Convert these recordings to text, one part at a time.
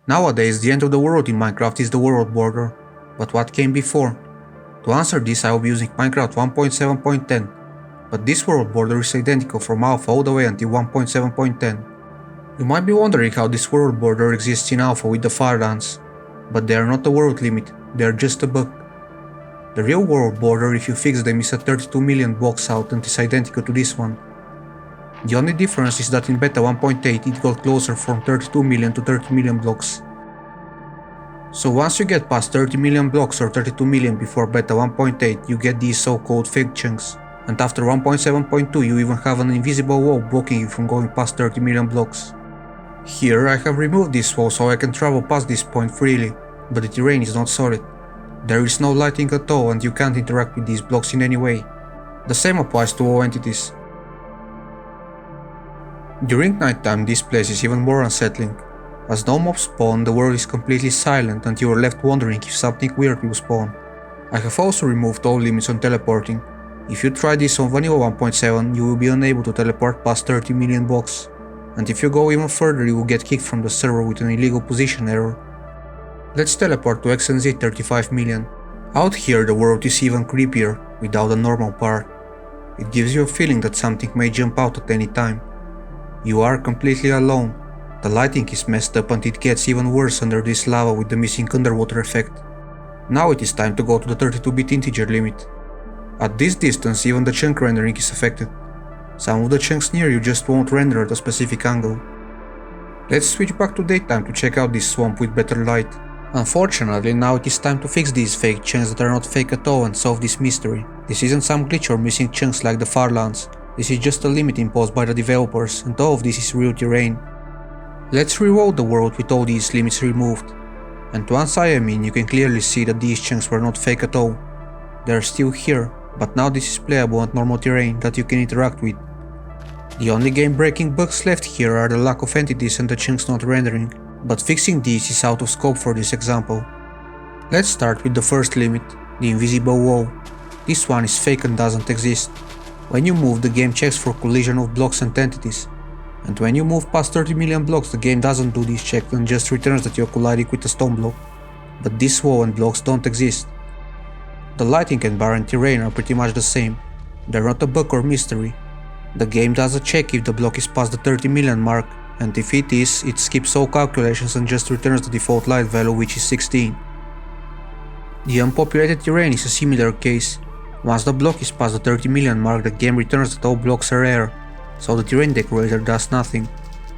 Nowadays, the end of the world in Minecraft is the world border, but what came before? To answer this, I will be using Minecraft 1.7.10, but this world border is identical from Alpha all the way until 1.7.10. You might be wondering how this world border exists in Alpha with the Firelands, but they are not a world limit, they are just a bug. The real world border, if you fix them, is at 32 million blocks out and is identical to this one. The only difference is that in beta 1.8 it got closer from 32 million to 30 million blocks. So once you get past 30 million blocks or 32 million before beta 1.8, you get these so-called fake chunks, and after 1.7.2 you even have an invisible wall blocking you from going past 30 million blocks. Here I have removed this wall so I can travel past this point freely, but the terrain is not solid. There is no lighting at all and you can't interact with these blocks in any way. The same applies to all entities. During nighttime this place is even more unsettling. As no mobs spawn, the world is completely silent and you are left wondering if something weird will spawn. I have also removed all limits on teleporting. If you try this on vanilla 1.7, you will be unable to teleport past 30 million blocks. And if you go even further, you will get kicked from the server with an illegal position error. Let's teleport to X and Z 35 million. Out here the world is even creepier, without the normal part. It gives you a feeling that something may jump out at any time. You are completely alone. The lighting is messed up and it gets even worse under this lava with the missing underwater effect. Now it is time to go to the 32-bit integer limit. At this distance even the chunk rendering is affected. Some of the chunks near you just won't render at a specific angle. Let's switch back to daytime to check out this swamp with better light. Unfortunately, now it is time to fix these fake chunks that are not fake at all and solve this mystery. This isn't some glitch or missing chunks like the Farlands. This is just a limit imposed by the developers, and all of this is real terrain. Let's reload the world with all these limits removed. And once I am in, you can clearly see that these chunks were not fake at all. They are still here, but now this is playable and normal terrain that you can interact with. The only game-breaking bugs left here are the lack of entities and the chunks not rendering, but fixing these is out of scope for this example. Let's start with the first limit, the invisible wall. This one is fake and doesn't exist. When you move, the game checks for collision of blocks and entities. And when you move past 30 million blocks, the game doesn't do this check and just returns that you're colliding with a stone block. But this wall and blocks don't exist. The lighting and barren terrain are pretty much the same. They're not a bug or mystery. The game does a check if the block is past the 30 million mark, and if it is, it skips all calculations and just returns the default light value, which is 16. The unpopulated terrain is a similar case. Once the block is past the 30 million mark, the game returns that all blocks are rare, so the terrain decorator does nothing.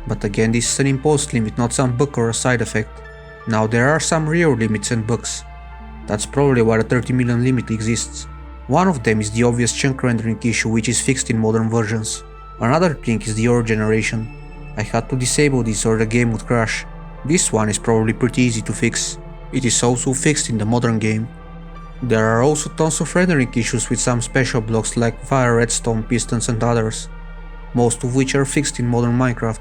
But again, this is an imposed limit, not some bug or a side effect. Now there are some real limits and bugs. That's probably why the 30 million limit exists. One of them is the obvious chunk rendering issue, which is fixed in modern versions. Another thing is the ore generation. I had to disable this or the game would crash. This one is probably pretty easy to fix. It is also fixed in the modern game. There are also tons of rendering issues with some special blocks like fire, redstone, pistons and others, most of which are fixed in modern Minecraft.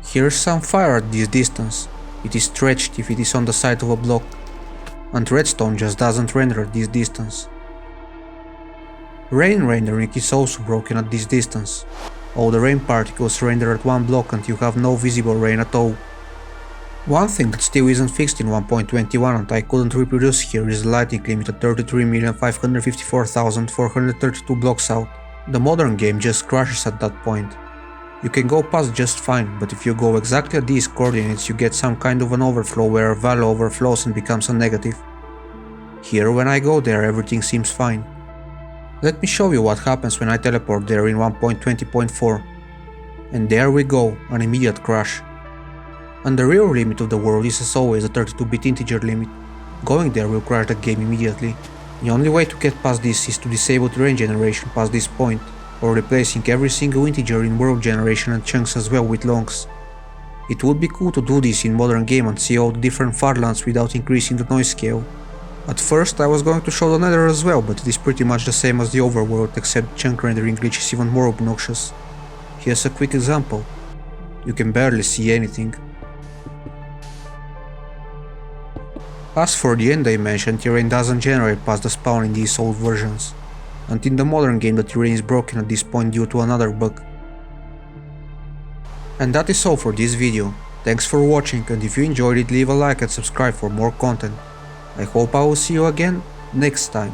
Here's some fire at this distance. It is stretched if it is on the side of a block, and redstone just doesn't render at this distance. Rain rendering is also broken at this distance. All the rain particles render at one block and you have no visible rain at all. One thing that still isn't fixed in 1.21 and I couldn't reproduce here is the lighting limit at 33,554,432 blocks out. The modern game just crashes at that point. You can go past just fine, but if you go exactly at these coordinates you get some kind of an overflow where a value overflows and becomes a negative. Here when I go there everything seems fine. Let me show you what happens when I teleport there in 1.20.4. And there we go, an immediate crash. And the real limit of the world is as always a 32-bit integer limit. Going there will crash the game immediately. The only way to get past this is to disable terrain generation past this point, or replacing every single integer in world generation and chunks as well with longs. It would be cool to do this in modern game and see all the different farlands without increasing the noise scale. At first I was going to show the Nether as well, but it is pretty much the same as the overworld, except chunk rendering glitch is even more obnoxious. Here's a quick example. You can barely see anything. As for the end I mentioned, terrain doesn't generate past the spawn in these old versions, and in the modern game the terrain is broken at this point due to another bug. And that is all for this video. Thanks for watching, and if you enjoyed it, leave a like and subscribe for more content. I hope I will see you again next time.